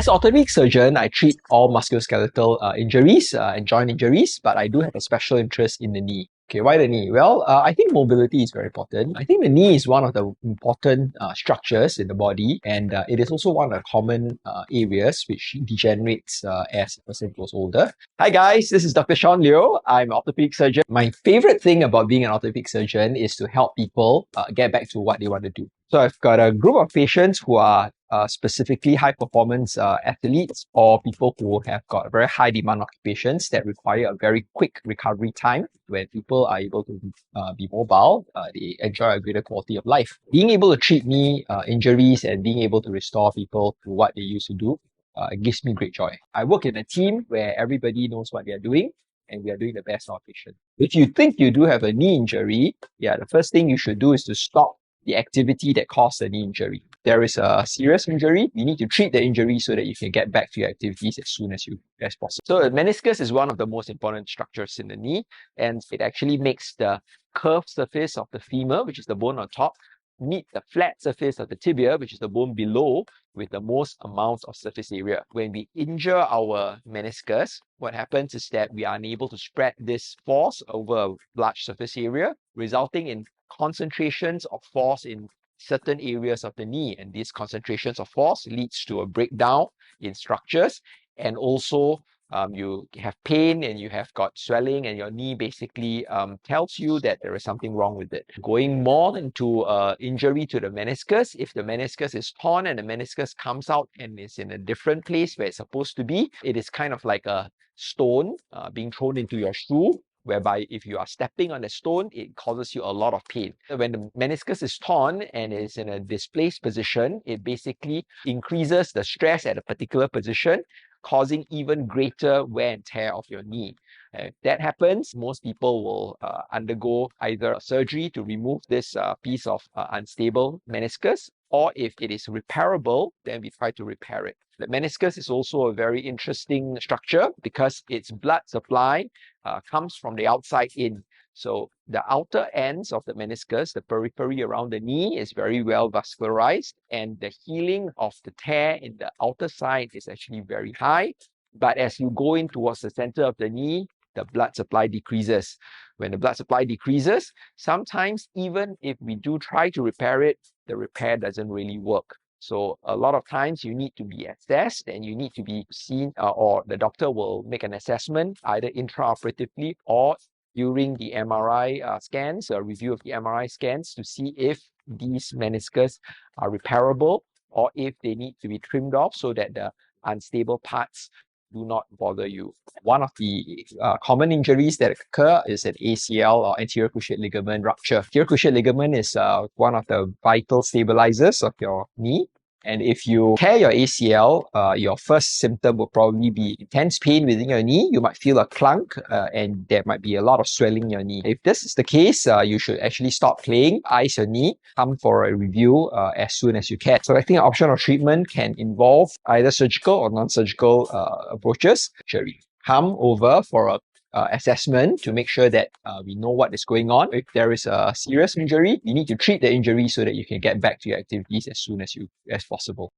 As an orthopedic surgeon, I treat all musculoskeletal injuries and joint injuries, but I do have a special interest in the knee. Okay, why the knee? Well, I think mobility is very important. I think the knee is one of the important structures in the body, and it is also one of the common areas which degenerates as a person grows older. Hi guys, this is Dr. Sean Liu. I'm an orthopedic surgeon. My favorite thing about being an orthopedic surgeon is to help people get back to what they want to do. So I've got a group of patients who are specifically high performance athletes or people who have got very high demand occupations that require a very quick recovery time. When people are able to be mobile, they enjoy a greater quality of life. Being able to treat knee injuries and being able to restore people to what they used to do gives me great joy. I work in a team where everybody knows what they're doing and we are doing the best for our patient. If you think you do have a knee injury, the first thing you should do is to stop the activity that caused the knee injury. There is a serious injury, you need to treat the injury so that you can get back to your activities as soon as possible. So the meniscus is one of the most important structures in the knee, and it actually makes the curved surface of the femur, which is the bone on top, meet the flat surface of the tibia, which is the bone below, with the most amount of surface area. When we injure our meniscus, what happens is that we are unable to spread this force over a large surface area, resulting in concentrations of force in certain areas of the knee, and these concentrations of force leads to a breakdown in structures, and also you have pain and you have got swelling, and your knee basically tells you that there is something wrong with it. Going more into injury to the meniscus, if the meniscus is torn and the meniscus comes out and is in a different place where it's supposed to be, it is kind of like a stone being thrown into your shoe, whereby if you are stepping on a stone, it causes you a lot of pain. When the meniscus is torn and is in a displaced position, it basically increases the stress at a particular position, causing even greater wear and tear of your knee. If that happens, most people will undergo either a surgery to remove this piece of unstable meniscus, or if it is repairable, then we try to repair it. The meniscus is also a very interesting structure because its blood supply comes from the outside in. So the outer ends of the meniscus, the periphery around the knee, is very well vascularized, and the healing of the tear in the outer side is actually very high. But as you go in towards the center of the knee, the blood supply decreases. When the blood supply decreases, sometimes even if we do try to repair it, the repair doesn't really work. So a lot of times you need to be assessed and you need to be seen, or the doctor will make an assessment either intraoperatively or during the MRI scans, a review of the MRI scans, to see if these meniscus are repairable or if they need to be trimmed off so that the unstable parts do not bother you. One of the common injuries that occur is an ACL or anterior cruciate ligament rupture. Anterior cruciate ligament is one of the vital stabilizers of your knee. And if you tear your ACL, your first symptom will probably be intense pain within your knee. You might feel a clunk and there might be a lot of swelling in your knee. If this is the case, you should actually stop playing, ice your knee, come for a review as soon as you can. So I think an option of treatment can involve either surgical or non-surgical approaches. Come over for a assessment to make sure that we know what is going on. If there is a serious injury, you need to treat the injury so that you can get back to your activities as soon as possible.